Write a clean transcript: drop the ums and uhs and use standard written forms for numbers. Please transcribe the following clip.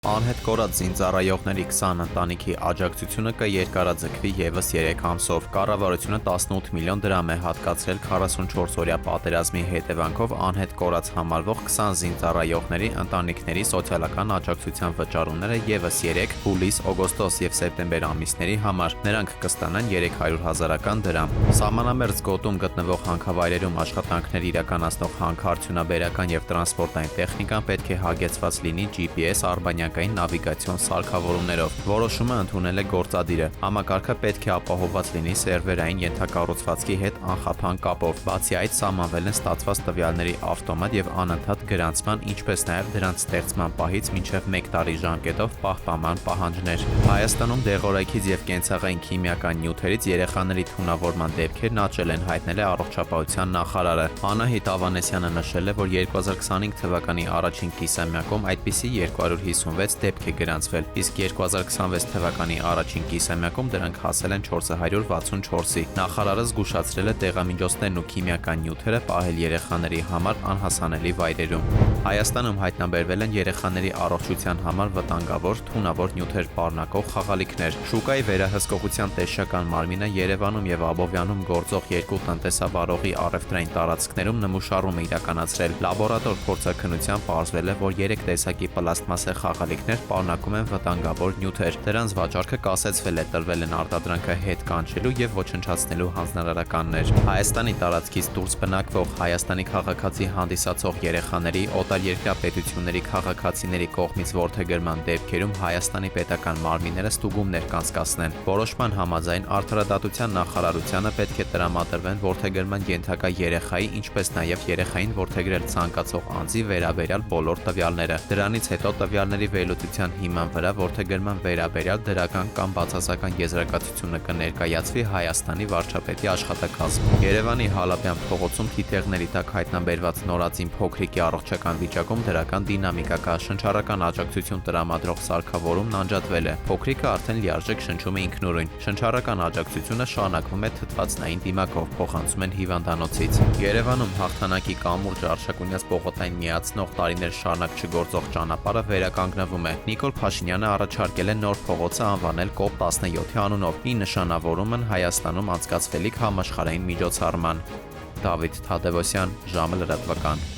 Անհետ կորած զինծառայողների 20 ընտանիքի աջակցությունը կերկարաձգվի ևս 3 ամսով։ Կառավարությունը 18 միլիոն դրամ է հատկացրել 44-օրյա պատերազմի հետևանքով անհետ կորած համարվող 20 զինծառայողների ընտանիքների սոցիալական աջակցության վճարումները ևս 3 հուլիս, օգոստոս եւ սեպտեմբեր ամիսների համար։ Նրանք կստանան 300,000 դրամ։ Սահմանամերձ գոտում գտնվող հանքավայրերում աշխատանքներ իրականացնող հանքարդյունաբերական եւ տրանսպորտային տեխնիկան պետք է հագեցված լինի GPS արբանյակային նավիգացիոն սարքավորումներով։ Որոշումը ընդունել է գործադիրը։ Համակարգը պետք է ապահովված լինի սերվերային ենթակառուցվածքի հետ անխափան կապով։ Բացի այդ, սահմանվել են ստացված տվյալների ավտոմատ եւ անընդհատ գրանցման, ինչպես նաեւ դրանց ստեղծման պահից մինչեւ 1 տարի ժամկետով պահպանման պահանջներ։ Հայաստանում դեղորայքից եւ կենցաղային քիմիական նյութերից երեխաների թունավորման դեպքերն աճել են, հայտնել է առողջապահության նախարարը։ Անահիտ Ավանեսյանը նշել է, որ 2025 թվականի առաջին կիսամյակում այդպիսի 256 դեպք է գրանցվել, իսկ 2026 թվականի առաջին կիսամյակում դրանք հասել են 464-ի։ Նախարարը զգուշացրել է դեղամիջոցներն ու քիմիական նյութերը պահել երեխաների համար անհասանելի վայրերում։ Հայաստանում հայտնաբերվել են երեխաների առողջության համար վտանգավոր, թունավոր նյութեր պարունակող խաղալիքներ։ Շուկայի վերահսկողության տեսչական մարմինը Երևանում եւ Աբովյանում գործող երկու տնտեսավարողի առևտրային տարածքներում նմուշառում է իրականացրել։ Լաբորատոր փորձաքննությամբ պարզվել է, որ 3 տեսակի պլաստմասե խաղալիքներ պարունակում են վտանգավոր նյութեր։ Դրանց վաճառքը կասեցվել է, տրվել են արտադրանքը հետ կանչելու եւ ոչնչացնելու հանձնարարականներ։ Հայաստանի տարածքից դուրս բնակվող Հայաստանի քաղաքացի հանդիսացող երեխաների օտարերկրյա պետությունների քաղաքացիների կողմից որդեգրման դեպքերում Հայաստանի պետական մարմինները ստուգումներ կանցկացնեն։ Որոշման համաձայն Արդարադատության նախարարությանը պետք է տրամադրվեն որդեգրման ենթակա երեխայի, ինչպես նաեւ երեխային որդեգրել ցանկացող անձի վերաբերյալ բոլոր տվյալները։ Դրանից հետո տվյալների վերլուծության հիման վրա որդեգրման վերաբերյալ դրական կամ բացասական եզրակացությունը կներկայացվի Հայաստանի վարչապետի աշխատակազմում։ Երևանի Հալաբյան փողոցում թիթեղների տակ հայտնաբերված նորածին փոքրիկի առողջական վիճակում դրական դինամիկա կա, շնչառական աջակցություն տրամադրող սարքավորումն անջատվել է։ Փոքրիկը արդեն լիարժեք շնչում է ինքնուրույն։ Շնչառական աջակցությունը շարունակվում է թթվածնային դիմակով, փոխանցում են հիվանդանոցից։ Երևանում հաղթանակի կամուրջ Արշակունյաց պողոտային միացնող տարիներ շարունակ չգործող ճանապարհը վերականգնվում է։ Նիկոլ Փաշինյանը առաջարկել է նոր փողոցը անվանել COP17-ի անունով՝ ի նշանավորում են Հայաստանում անցկացվելիք համաշխարհային միջոցառման։ Դավիթ Թադևոսյան, ժամը լրատվական։